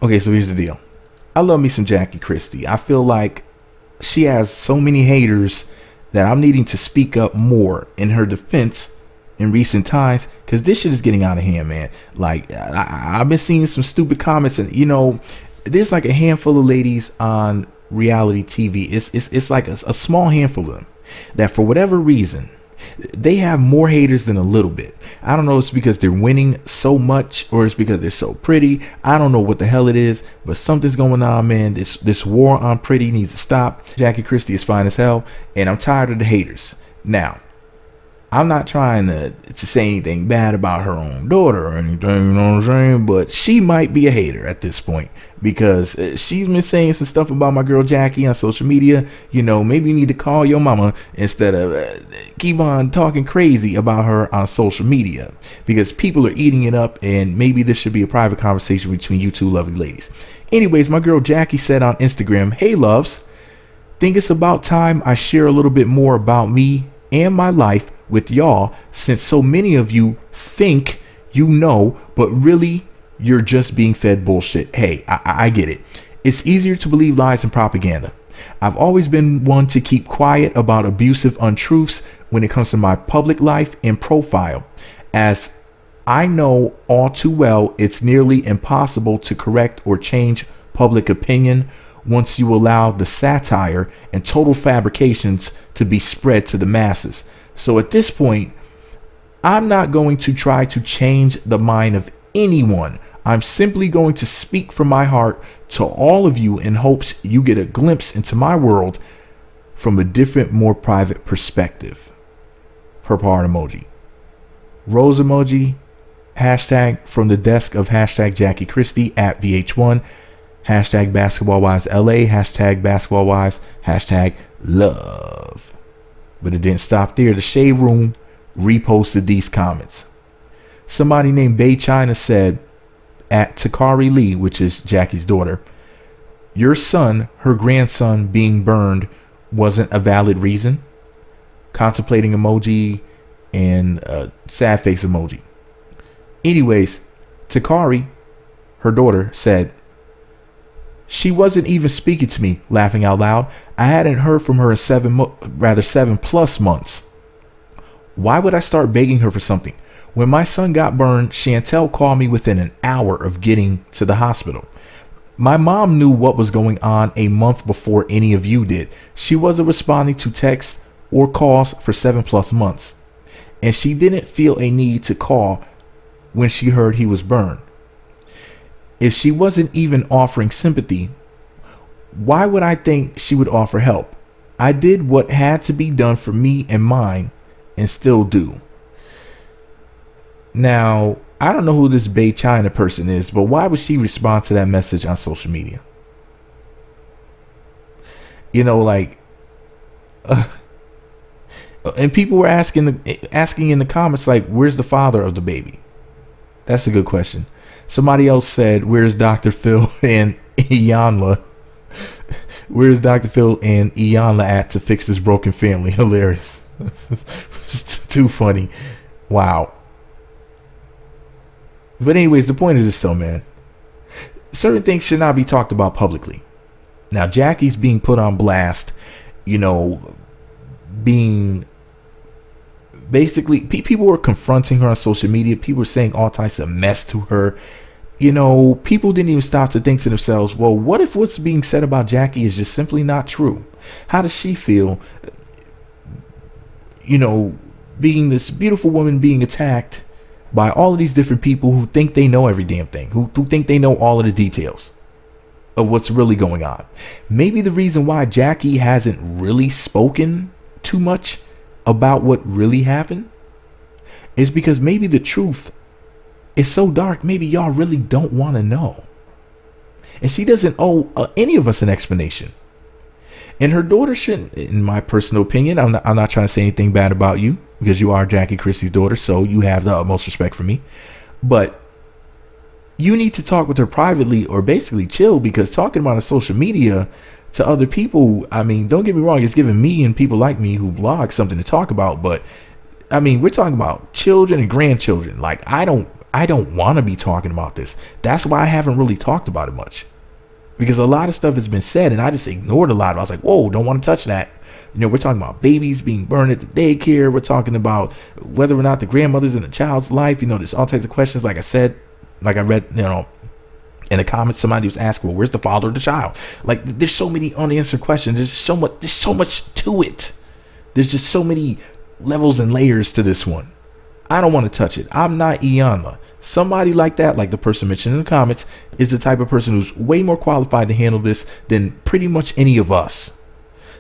Okay, so here's the deal. I love me some Jackie Christie. I feel like she has so many haters that I'm needing to speak up more in her defense in recent times, because this shit is getting out of hand, man. Like, I've been seeing some stupid comments, and you know, there's like a handful of ladies on reality TV. It's like a small handful of them that for whatever reason they have more haters than a little bit. I don't know, it's because they're winning so much or it's because they're so pretty. I don't know what the hell it is, but something's going on, man. This war on pretty needs to stop. Jackie Christie is fine as hell, and I'm tired of the haters. Now, I'm not trying to say anything bad about her own daughter or anything, you know what I'm saying? But she might be a hater at this point, because she's been saying some stuff about my girl Jackie on social media. You know, maybe you need to call your mama instead of keep on talking crazy about her on social media, because people are eating it up, and maybe this should be a private conversation between you two lovely ladies. Anyways, my girl Jackie said on Instagram, "Hey loves, think it's about time I share a little bit more about me and my life with y'all, since so many of you think you know, but really you're just being fed bullshit. Hey, I get it. It's easier to believe lies and propaganda. I've always been one to keep quiet about abusive untruths when it comes to my public life and profile, as I know all too well it's nearly impossible to correct or change public opinion once you allow the satire and total fabrications to be spread to the masses. So at this point, I'm not going to try to change the mind of anyone. I'm simply going to speak from my heart to all of you in hopes you get a glimpse into my world from a different, more private perspective." Purple heart emoji. Rose emoji. Hashtag from the desk of hashtag Jackie Christie at VH1. Hashtag Basketball Wives LA. Hashtag Basketball Wives. Hashtag love. But it didn't stop there. The Shade Room reposted these comments. Somebody named Bay China said, at Takari Lee, which is Jackie's daughter, "Your son, her grandson being burned wasn't a valid reason." Contemplating emoji and a sad face emoji. Anyways, Takari, her daughter, said, "She wasn't even speaking to me," laughing out loud. "I hadn't heard from her in 7+ months. Why would I start begging her for something? When my son got burned, Chantel called me within an hour of getting to the hospital. My mom knew what was going on a month before any of you did. She wasn't responding to texts or calls for 7+ months. And she didn't feel a need to call when she heard he was burned. If she wasn't even offering sympathy, why would I think she would offer help? I did what had to be done for me and mine, and still do." Now, I don't know who this Bay China person is, but why would she respond to that message on social media? You know, like, and people were asking in the comments, like, where's the father of the baby? That's a good question. Somebody else said, "Where's Dr. Phil and Iyanla? Where's Dr. Phil and Iyanla at to fix this broken family?" Hilarious. It's too funny. Wow. But anyways, the point is this though, man. Certain things should not be talked about publicly. Now, Jackie's being put on blast, you know, being basically, people were confronting her on social media. People were saying all types of mess to her. You know, people didn't even stop to think to themselves, well, what if what's being said about Jackie is just simply not true? How does she feel, you know, being this beautiful woman being attacked by all of these different people who think they know every damn thing, who think they know all of the details of what's really going on? Maybe the reason why Jackie hasn't really spoken too much about what really happened is because maybe the truth is so dark, maybe y'all really don't want to know. And she doesn't owe any of us an explanation. And her daughter shouldn't, in my personal opinion. I'm not trying to say anything bad about you, because you are Jackie Christie's daughter, so you have the utmost respect for me. But you need to talk with her privately, or basically chill, because talking about on social media to other people, I mean, don't get me wrong, it's giving me and people like me who blog something to talk about. But I mean, we're talking about children and grandchildren. Like, I don't I don't want to be talking about this. That's why I haven't really talked about it much, because a lot of stuff has been said and I just ignored a lot of it. I was like, whoa, don't want to touch that. You know, we're talking about babies being burned at the daycare. We're talking about whether or not the grandmother's in the child's life. You know, there's all types of questions. Like I said, like I read, you know, in the comments, somebody was asking, well, where's the father of the child? Like, there's so many unanswered questions. There's so much to it. There's just so many levels and layers to this one. I don't want to touch it. I'm not Iyanla. Somebody like that, like the person mentioned in the comments, is the type of person who's way more qualified to handle this than pretty much any of us.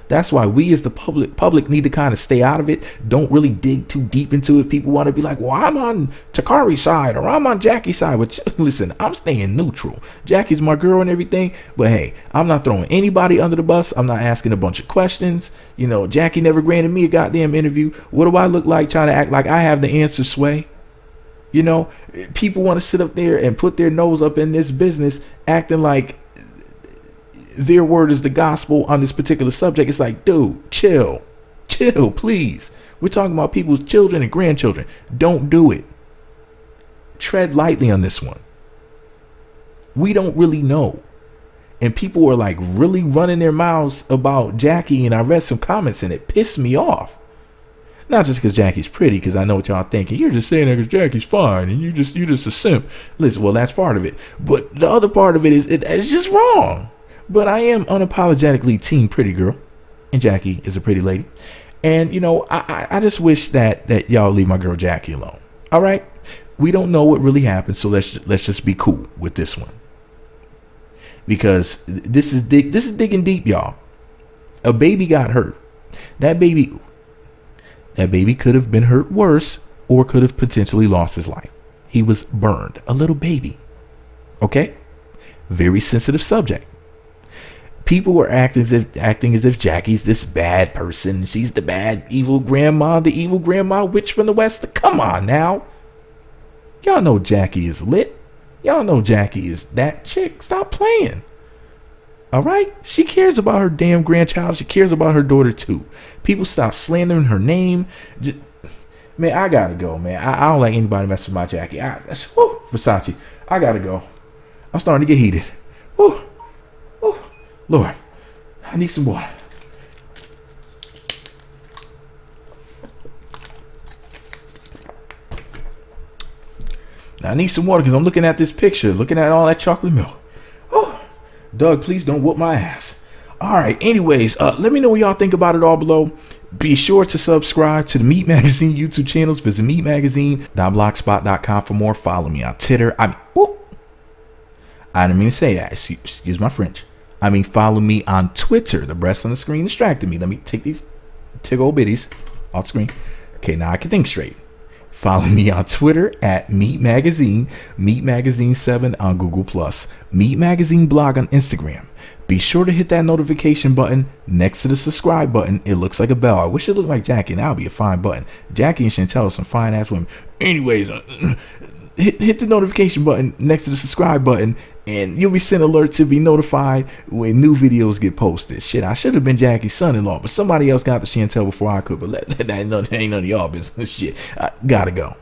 That's why we as the public need to kind of stay out of it. Don't really dig too deep into it. People want to be like, well, I'm on Takari's side or I'm on Jackie's side. But listen, I'm staying neutral. Jackie's my girl and everything. But hey, I'm not throwing anybody under the bus. I'm not asking a bunch of questions. You know, Jackie never granted me a goddamn interview. What do I look like trying to act like I have the answer, Sway? You know, people want to sit up there and put their nose up in this business acting like their word is the gospel on this particular subject. It's like, dude, chill, please. We're talking about people's children and grandchildren. Don't do it. Tread lightly on this one. We don't really know. And people were like really running their mouths about Jackie, and I read some comments and it pissed me off. Not just because Jackie's pretty, because I know what y'all thinking. You're just saying that because Jackie's fine and you just a simp. Listen, well, that's part of it. But the other part of it is it's just wrong. But I am unapologetically team pretty girl, and Jackie is a pretty lady. And, you know, I just wish that y'all leave my girl Jackie alone. All right? We don't know what really happened, so let's just be cool with this one. Because this is digging deep, y'all. A baby got hurt. That baby could have been hurt worse or could have potentially lost his life. He was burned. A little baby. Okay? Very sensitive subject. People were acting as if Jackie's this bad person. She's the bad, evil grandma witch from the West. Come on now. Y'all know Jackie is lit. Y'all know Jackie is that chick. Stop playing. All right? She cares about her damn grandchild. She cares about her daughter too. People stop slandering her name. Man, I gotta go, man. I don't like anybody messing with my Jackie. Versace. I gotta go. I'm starting to get heated. Woo. Lord, I need some water. Now I need some water because I'm looking at this picture, looking at all that chocolate milk. Oh, Doug, please don't whoop my ass. All right, anyways, let me know what y'all think about it all below. Be sure to subscribe to the Meat Magazine YouTube channels. Visit meatmagazine.blogspot.com for more. Follow me on Twitter. I didn't mean to say that. Excuse my French. I mean, follow me on Twitter. The breast on the screen distracted me. Let me take these old bitties off screen. Okay, now I can think straight. Follow me on Twitter at Meat Magazine, Meat Magazine 7 on Google+, Meat Magazine blog on Instagram. Be sure to hit that notification button next to the subscribe button. It looks like a bell. I wish it looked like Jackie, and that would be a fine button. Jackie and Chantel are some fine ass women. Anyways, hit the notification button next to the subscribe button, and you'll be sent alert to be notified when new videos get posted. Shit, I should have been Jackie's son-in-law, but somebody else got the Chantel before I could. But that ain't none of y'all business. Shit, I gotta go.